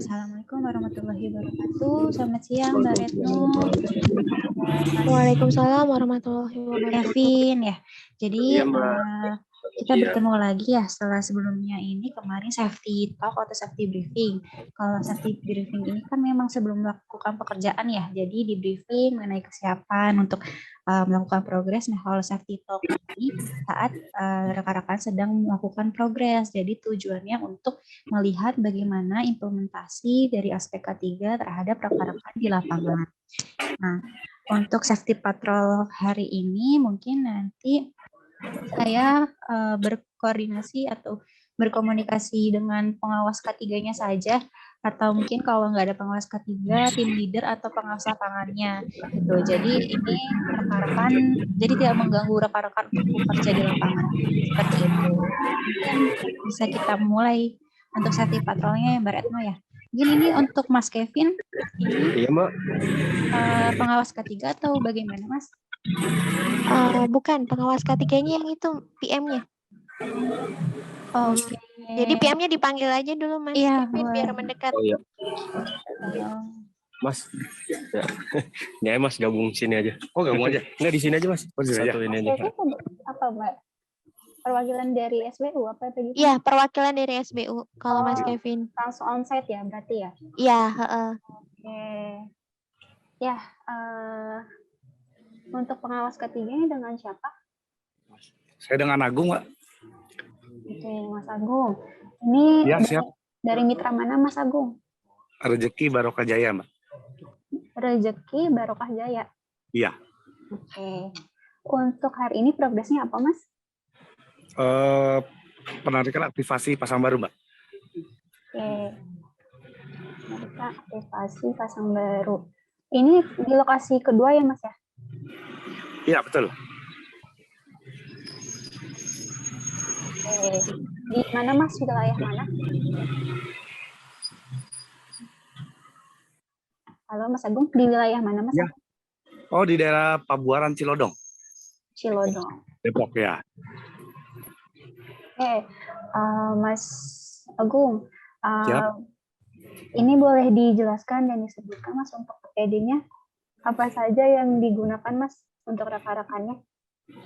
Assalamualaikum warahmatullahi wabarakatuh. Selamat siang, Mbak Retno. Waalaikumsalam warahmatullahi wabarakatuh. Kevin ya. Jadi Iya, Mbak. kita bertemu lagi ya setelah sebelumnya ini kemarin safety talk atau safety briefing. Kalau safety briefing ini kan memang sebelum melakukan pekerjaan ya. Jadi di briefing mengenai kesiapan untuk melakukan progres. Nah, kalau safety talk ini saat rekan-rekan sedang melakukan progres. Jadi tujuannya untuk melihat bagaimana implementasi dari aspek K3 terhadap rekan-rekan di lapangan. Nah, untuk safety patrol hari ini mungkin nanti saya berkoordinasi atau berkomunikasi dengan pengawas K3-nya saja, atau mungkin kalau nggak ada pengawas K3, tim leader atau pengawas lapangannya gitu. Jadi ini rekan-rekan, jadi tidak mengganggu rekan-rekan untuk bekerja di lapangan seperti itu. Mungkin bisa kita mulai untuk safety patrolnya ya Mbak Retno ya. Mungkin ini untuk Mas Kevin, ini Iya, Mbak. pengawas K3 atau bagaimana Mas? Bukan, pengawas K3-nya yang itu, PM-nya. Oke. Jadi PM-nya dipanggil aja dulu Mas Iya, Kevin boleh. biar mendekat. Oh iya, Mas. Ya. Ya, Mas gabung sini aja. Oh, gabung aja. Enggak di sini aja, Mas. Oh, di sini aja. Mas Kevin apa Mbak? Perwakilan dari SBU apa begitu? Iya, perwakilan dari SBU kalau Mas Kevin. Langsung onsite ya berarti ya? Iya, Oke. Ya, untuk pengawas ketiganya dengan siapa? Saya dengan Agung, Mbak. Oke, Mas Agung. Ini Ya, siap. dari mitra mana Mas Agung? Rezeki Barokah Jaya, Mbak. Rezeki Barokah Jaya. Iya. Oke. Untuk hari ini progresnya apa Mas? Penarikan aktivasi pasang baru, Mbak. Oke. Mereka aktivasi pasang baru. Ini di lokasi kedua ya Mas ya? Iya, betul. Oke. Di mana Mas? Wilayah mana? Halo Mas Agung, di wilayah mana Mas? Ya. Oh, di daerah Pabuaran Cilodong. Cilodong. Depok ya. Oke, Mas Agung, Siap. ini boleh dijelaskan dan disebutkan Mas untuk PD-nya apa saja yang digunakan Mas untuk rekan-rekannya?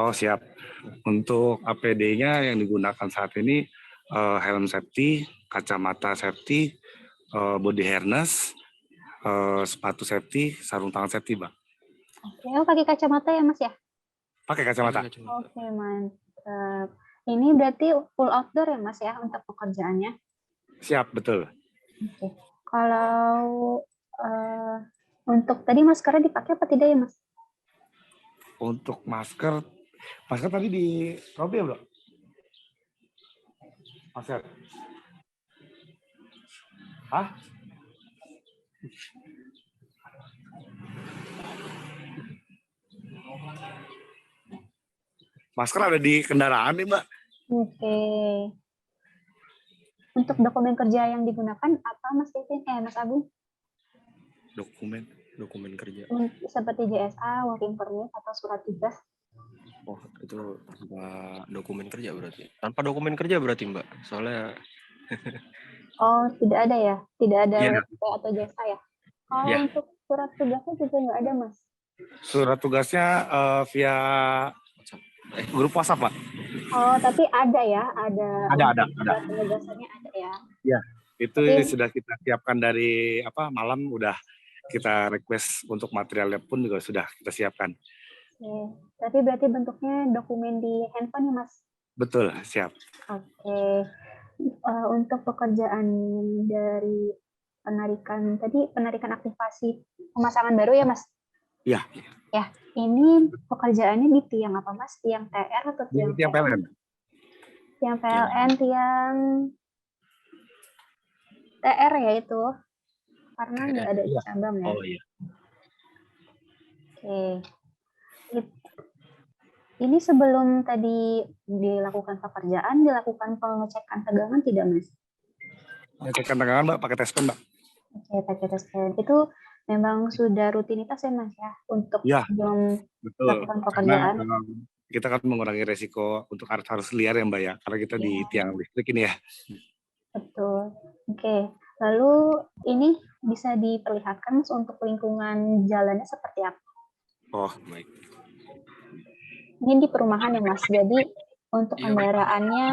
Oh, siap. Untuk APD-nya yang digunakan saat ini helm safety, kacamata safety, body harness, sepatu safety, sarung tangan safety, Mbak. Oke, pakai kacamata ya Mas ya? Pakai kacamata. Oke, mantap. Ini berarti full outdoor ya Mas ya untuk pekerjaannya? Siap, betul. Oke. Kalau untuk tadi maskernya dipakai apa tidak ya Mas? Untuk masker tadi di Robi ya, Bro? Masker. Hah? Masker ada di kendaraan nih, Mbak. Oke. Untuk dokumen kerja yang digunakan apa Mas Kevin? Mas Agung? Dokumen kerja. Seperti JSA, working permit atau surat tugas? Oh, itu tanpa dokumen kerja berarti. Tanpa dokumen kerja berarti, Mbak. Soalnya Oh, tidak ada ya? Tidak ada Iya. WP atau jasa ya? Kalau Iya. untuk surat tugasnya juga nggak ada, Mas? Surat tugasnya via grup WhatsApp, Pak. Oh, tapi ada ya? Ada. Surat penugasannya ada ya? Iya. Itu sudah kita siapkan dari malam, udah kita request untuk materialnya pun juga sudah kita siapkan. Oke. Tapi berarti bentuknya dokumen di handphone ya, Mas? Betul, siap. Oke. Untuk pekerjaan dari penarikan aktivasi pemasangan baru ya, Mas? Iya. Ya, ini pekerjaannya di tiang apa, Mas? Tiang TR atau tiang PLN? Tiang PLN, tiang TR ya itu? Karena nggak ada cabang ya? Oh iya. Oke. Ini sebelum tadi dilakukan pekerjaan, dilakukan pengecekan tegangan tidak, Mas? Pengecekan tegangan, Mbak, pakai tes pen, Mbak. Oke, pakai tes pen. Itu memang sudah rutinitas ya, Mas, ya? Untuk sebelum melakukan pekerjaan? Karena kita kan mengurangi resiko untuk arus liar ya, Mbak, ya? Karena kita di tiang listrik ini ya. Betul. Oke. Lalu ini bisa diperlihatkan Mas untuk lingkungan jalannya seperti apa? Oh, Baik. Ini di perumahan ya Mas, jadi untuk Iya, Mas. kendaraannya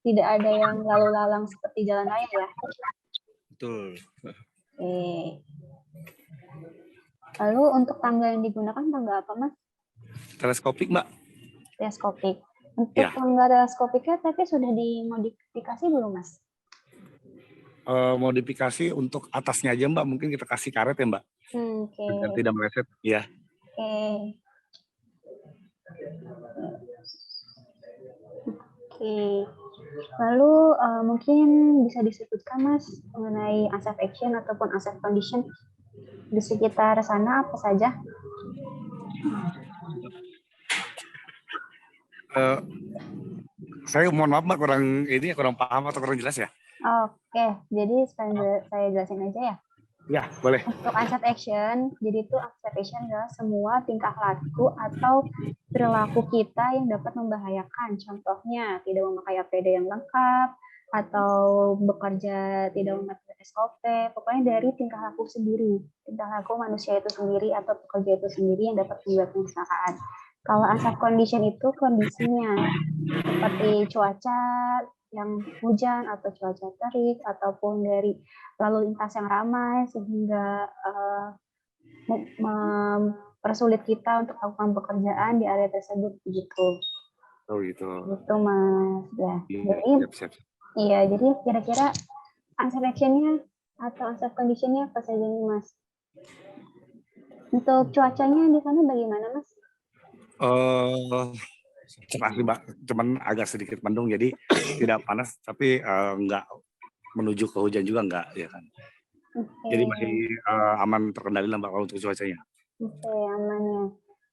tidak ada yang lalu lalang seperti jalan raya ya? Betul. Oke. Lalu untuk tangga yang digunakan tangga apa Mas? teleskopik Mbak. Teleskopik. Untuk Ya. tangga teleskopiknya tapi sudah dimodifikasi belum Mas? Modifikasi untuk atasnya aja Mbak, mungkin kita kasih karet ya Mbak, Oke. biar tidak meleset. Ya. Oke. Oke. Lalu mungkin bisa disebutkan Mas mengenai unsafe action ataupun unsafe condition di sekitar sana apa saja? Saya mohon maaf Mbak, kurang paham atau kurang jelas ya? Oke, jadi saya jelasin aja ya. Ya, boleh. Untuk unsafe action, jadi itu unsafe action adalah semua tingkah laku atau perilaku kita yang dapat membahayakan. Contohnya, tidak memakai APD yang lengkap, atau bekerja tidak memakai SOP, pokoknya dari tingkah laku sendiri, tingkah laku manusia itu sendiri atau pekerja itu sendiri yang dapat membuat kecelakaan. Kalau unsafe condition itu kondisinya, seperti cuaca yang hujan atau cuaca terik ataupun dari lalu lintas yang ramai sehingga mempersulit kita untuk melakukan pekerjaan di area tersebut begitu. Oh gitu. Gitu Mas ya. Iya, Jadi siap. iya, jadi kira-kira unsafe action-nya atau unsafe condition-nya apa saja nih Mas? Untuk cuacanya di sana bagaimana Mas? Cerah sih Mbak, cuman agak sedikit mendung jadi tidak panas tapi nggak menuju ke hujan juga nggak ya kan. Oke. Jadi masih aman terkendali lah Mbak kalau untuk cuacanya. Oke, aman ya.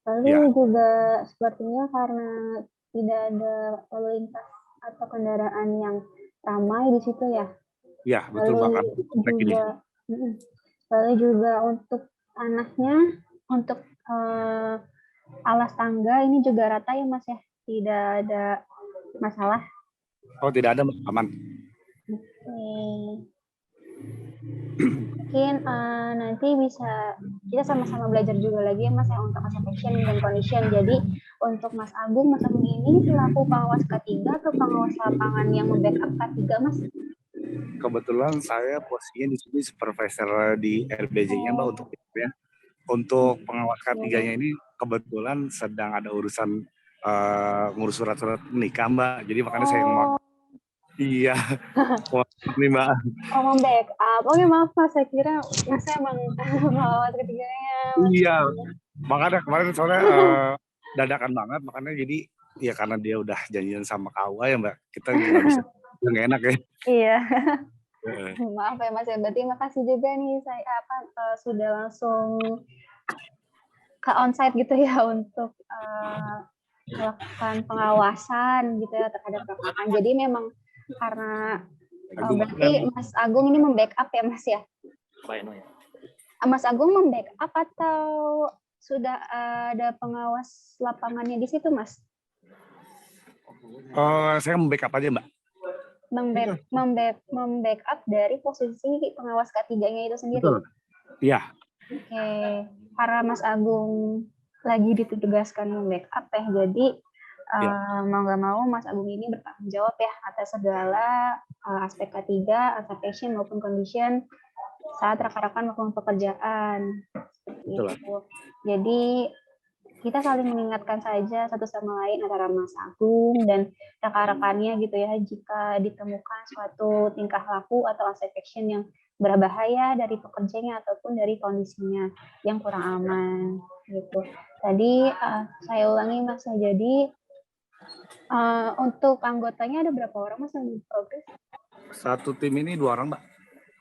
Lalu Ya. juga sepertinya karena tidak ada lalu lintas atau kendaraan yang ramai di situ ya. Iya, betul Mbak. Lalu juga untuk tanahnya, untuk alas tangga ini juga rata ya Mas ya, tidak ada masalah. Oh tidak ada Mbak, aman. Mungkin nanti bisa kita sama-sama belajar juga lagi ya Mas ya untuk unsafe action dan condition. Jadi untuk Mas Agung ini selaku pengawas K3 atau pengawas lapangan yang membackup K3 Mas? Kebetulan saya posisinya di sini supervisor di RBJ-nya Mbak untuk ya. Untuk pengawas K3-nya ini kebetulan sedang ada urusan ngurus surat-surat nikah Mbak. Jadi makanya saya yang mau. Iya. Nih Mbak. Oh, membackup. Oke, maaf Mas, saya kira Mas emang pengawas ketiganya. Iya. Makanya kemarin soalnya dadakan banget, makanya jadi ya karena dia udah janjian sama KUA ya Mbak, kita nggak bisa, nggak enak ya. Iya. Maaf ya Mas ya, berarti makasih juga nih saya sudah langsung ke onsite gitu ya untuk melakukan pengawasan gitu ya terhadap rekan. Jadi memang karena berarti Mas Agung ini membackup ya Mas ya? Mas Agung membackup atau sudah ada pengawas lapangannya di situ Mas? Saya membackup aja Mbak. Membackup dari posisi pengawas K3-nya itu sendiri? Betul. Iya. Oke, karena Mas Agung lagi ditugaskan membackup ya, jadi mau nggak mau Mas Agung ini bertanggung jawab ya atas segala aspek K3, unsafe action maupun condition saat rekan-rekan melakukan pekerjaan. Gitu. Jadi kita saling mengingatkan saja satu sama lain antara Mas Agung dan rekan-rekannya gitu ya jika ditemukan suatu tingkah laku atau unsafe action yang berbahaya dari pekerjanya ataupun dari kondisinya yang kurang aman gitu. Tadi saya ulangi Mas, jadi untuk anggotanya ada berapa orang Mas yang progres? Satu tim ini 2 orang Mbak.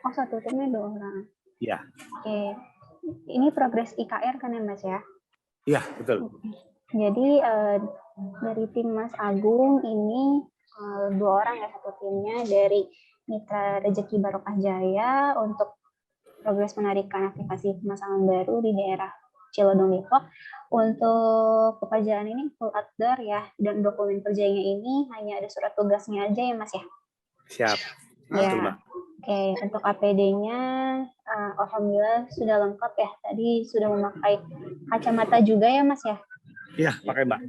Oh, satu timnya 2 orang. Iya. Oke. Ini progres IKR kan ya Mas ya? Iya, betul. Jadi dari tim Mas Agung ini 2 orang ya satu timnya dari Mitra Rezeki Barokah Jaya untuk progres menarikan aplikasi pemasangan baru di daerah Cilodong Depok. Untuk pekerjaan ini full outdoor ya, dan dokumen kerjanya ini hanya ada surat tugasnya aja ya Mas ya? Siap. Ya. Betul Mbak. Oke, untuk APD-nya alhamdulillah sudah lengkap ya. Tadi sudah memakai kacamata juga ya Mas ya? Iya, pakai Mbak.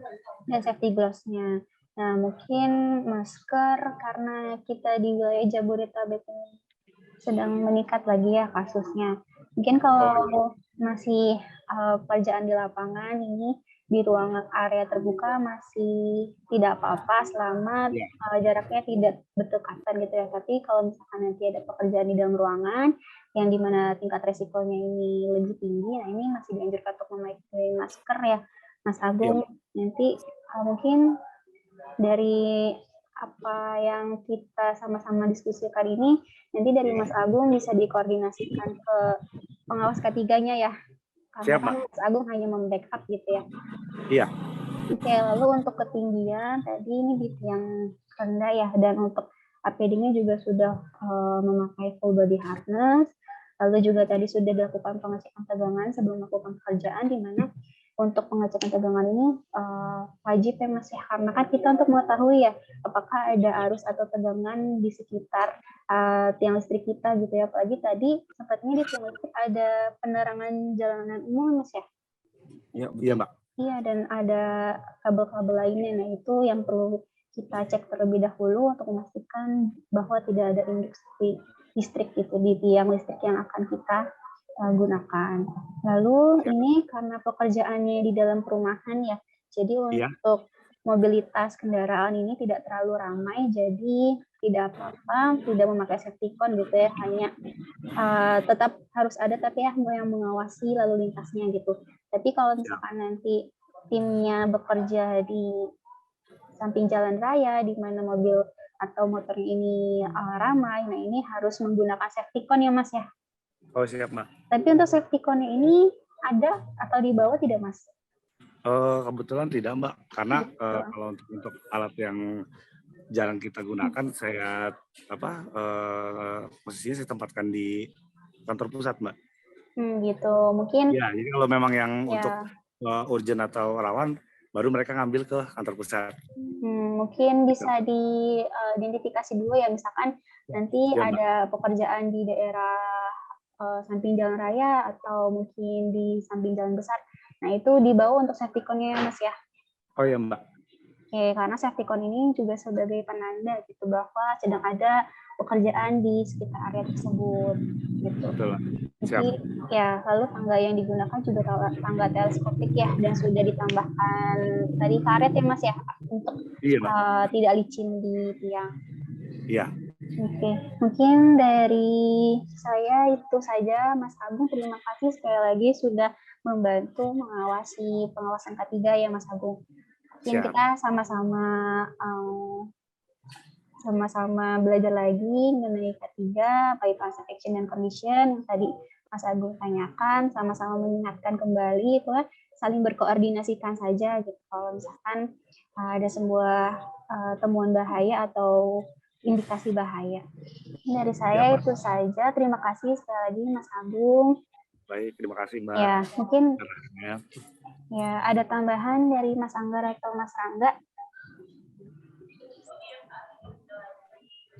Dan safety gloves-nya. Nah, mungkin masker karena kita di wilayah Jabodetabek ini sedang meningkat lagi ya kasusnya. Mungkin kalau masih pekerjaan di lapangan ini di ruangan area terbuka masih tidak apa-apa selama jaraknya tidak berdekatan gitu ya. Tapi kalau misalkan nanti ada pekerjaan di dalam ruangan yang dimana tingkat resikonya ini lebih tinggi, nah ini masih dianjurkan untuk memakai masker ya, Mas Agung. Nanti mungkin dari apa yang kita sama-sama diskusikan ini, nanti dari Mas Agung bisa dikoordinasikan ke pengawas ketiganya ya. Karena Siap, kan Mbak. Mas Agung hanya membackup gitu ya. Iya. Oke, lalu untuk ketinggian tadi ini di yang rendah ya, dan untuk APD-nya juga sudah memakai full body harness. Lalu juga tadi sudah dilakukan pengecekan tegangan sebelum melakukan pekerjaan, di mana untuk pengecekan tegangan ini wajib ya Mas ya, karena kan kita untuk mengetahui ya apakah ada arus atau tegangan di sekitar tiang listrik kita gitu ya. Apalagi tadi sepertinya di tiang listrik ada penerangan jalanan umum Mas ya. Iya Mbak. Iya, dan ada kabel-kabel lainnya. Nah, itu yang perlu kita cek terlebih dahulu untuk memastikan bahwa tidak ada induksi listrik itu di tiang listrik yang akan kita gunakan. Lalu ini karena pekerjaannya di dalam perumahan ya, jadi untuk mobilitas kendaraan ini tidak terlalu ramai, jadi tidak apa-apa, tidak memakai safety cone gitu ya, hanya tetap harus ada tapi ya yang mengawasi lalu lintasnya gitu. Tapi kalau misalkan nanti timnya bekerja di samping jalan raya, di mana mobil atau motornya ini ramai, nah ini harus menggunakan safety cone ya Mas ya. Oh siap Mbak. Tapi untuk safety cone-nya ini ada atau dibawa tidak Mas? Kebetulan tidak Mbak, karena kalau untuk alat yang jarang kita gunakan, saya posisinya saya tempatkan di kantor pusat Mbak. Gitu, mungkin. Ya, jadi kalau memang yang untuk urgent atau rawan, baru mereka ngambil ke kantor pusat. Mungkin bisa diidentifikasi dulu ya, misalkan nanti ada pekerjaan di daerah samping jalan raya atau mungkin di samping jalan besar. Nah, itu dibawa untuk safety cone-nya ya, Mas ya. Oh ya, Mbak. Oke, karena safety cone ini juga sebagai penanda gitu bahwa sedang ada pekerjaan di sekitar area tersebut gitu. Betul. Jadi ya, lalu tangga yang digunakan juga tangga teleskopik ya, dan sudah ditambahkan tadi karet ya Mas ya untuk tidak licin di tiang. Iya. Oke, mungkin dari saya itu saja Mas Agung. Terima kasih sekali lagi sudah membantu mengawasi pengawasan K3 ya Mas Agung. Mungkin kita sama-sama belajar lagi mengenai K3, bypass action dan condition yang tadi Mas Agung tanyakan, sama-sama mengingatkan kembali itu saling berkoordinasikan saja gitu. Kalau misalkan ada sebuah temuan bahaya atau indikasi bahaya. Dari saya itu saja. Terima kasih sekali lagi Mas Agung. Baik, terima kasih Mbak. Ya, mungkin ya ada tambahan dari Mas Anggar atau Mas Rangga.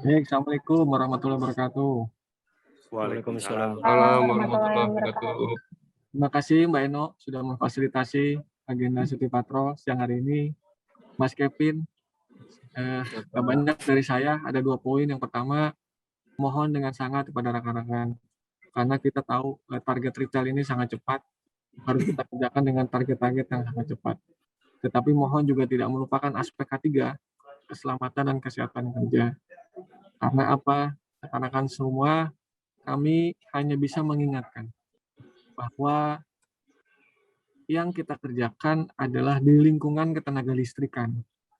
Baik, Assalamualaikum warahmatullahi wabarakatuh. Waalaikumsalam warahmatullahi wabarakatuh. Terima kasih Mbak Eno sudah memfasilitasi agenda City Patrol siang hari ini. Mas Kevin, banyak dari saya ada 2 poin. Yang pertama, mohon dengan sangat kepada rekan-rekan, karena kita tahu target retail ini sangat cepat, harus kita kerjakan dengan target-target yang sangat cepat. Tetapi mohon juga tidak melupakan aspek K3, keselamatan dan kesehatan kerja. Karena apa? Rekan-rekan semua, kami hanya bisa mengingatkan bahwa yang kita kerjakan adalah di lingkungan ketenaga listrikan.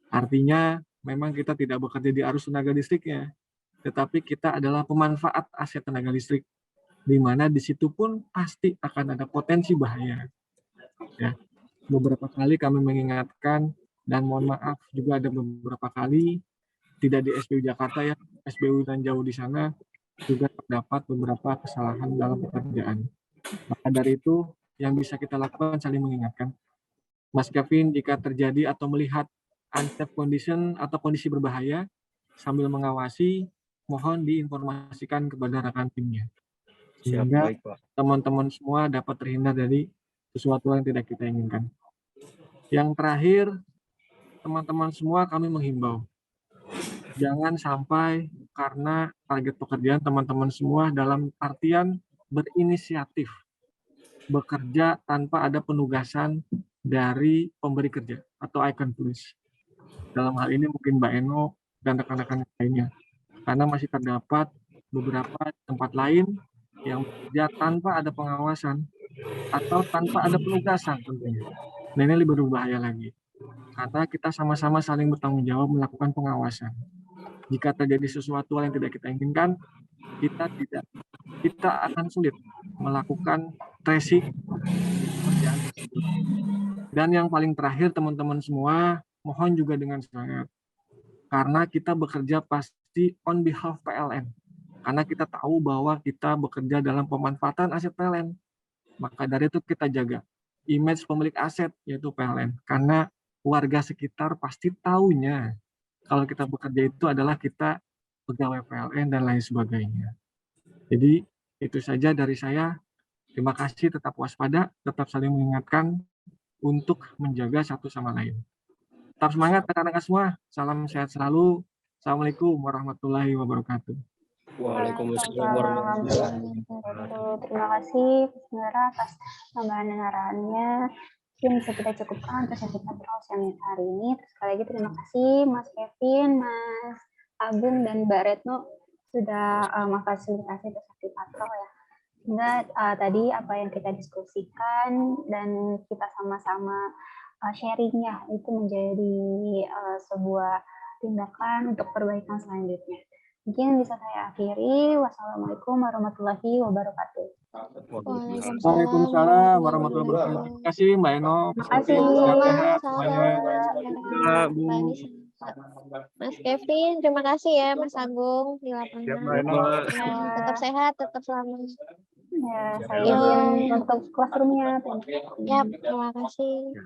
Artinya, memang kita tidak bekerja di arus tenaga listriknya, tetapi kita adalah pemanfaat aset tenaga listrik, di mana di situ pun pasti akan ada potensi bahaya. Ya, beberapa kali kami mengingatkan, dan mohon maaf juga ada beberapa kali, tidak di SBU Jakarta ya, SBU dan jauh di sana, juga terdapat beberapa kesalahan dalam pekerjaan. Maka dari itu, yang bisa kita lakukan saling mengingatkan. Mas Kevin, jika terjadi atau melihat unsafe condition atau kondisi berbahaya, sambil mengawasi, mohon diinformasikan kepada rekan timnya. Siap, Sehingga baik Pak. teman-teman semua dapat terhindar dari sesuatu yang tidak kita inginkan. Yang terakhir, teman-teman semua kami menghimbau, jangan sampai karena target pekerjaan teman-teman semua dalam artian berinisiatif, bekerja tanpa ada penugasan dari pemberi kerja atau icon police. Dalam hal ini mungkin Mbak Eno dan rekan-rekan lainnya. Karena masih terdapat beberapa tempat lain yang bekerja tanpa ada pengawasan atau tanpa ada penugasan tentunya. Nah, ini lebih berbahaya lagi. Karena kita sama-sama saling bertanggung jawab melakukan pengawasan. Jika terjadi sesuatu yang tidak kita inginkan, kita akan sulit melakukan tracing pekerjaan tersebut. Dan yang paling terakhir teman-teman semua, mohon juga dengan sangat, karena kita bekerja pasti on behalf PLN. Karena kita tahu bahwa kita bekerja dalam pemanfaatan aset PLN. Maka dari itu kita jaga image pemilik aset, yaitu PLN. Karena warga sekitar pasti tahunya kalau kita bekerja itu adalah kita pegawai PLN dan lain sebagainya. Jadi itu saja dari saya. Terima kasih, tetap waspada, tetap saling mengingatkan untuk menjaga satu sama lain. Tetap semangat rekan-rekan semua. Salam sehat selalu. Assalamualaikum warahmatullahi wabarakatuh. Waalaikumsalam warahmatullahi wabarakatuh. Terima kasih Mira atas tambahan dan arahannya. Mungkin bisa kita cukupkan untuk sesi patrol siang hari ini. Terus sekali lagi terima kasih Mas Kevin, Mas Agung, dan Mbak Retno sudah memfasilitasi untuk sesi patrol ya. Sehingga tadi apa yang kita diskusikan dan kita sama-sama sharingnya itu menjadi sebuah tindakan untuk perbaikan selanjutnya. Mungkin bisa saya akhiri. Wassalamualaikum warahmatullahi wabarakatuh. Waalaikumsalam warahmatullahi wabarakatuh. Terima kasih Mbak Eno. Terima kasih. Sehat-sehat semuanya. Mas Kevin, terima kasih ya Mas Agung di lapangan. Siap, Mbak Eno. Ya, tetap sehat, tetap selamat. Ya, saya izin untuk classroom-nya. Ya, terima kasih.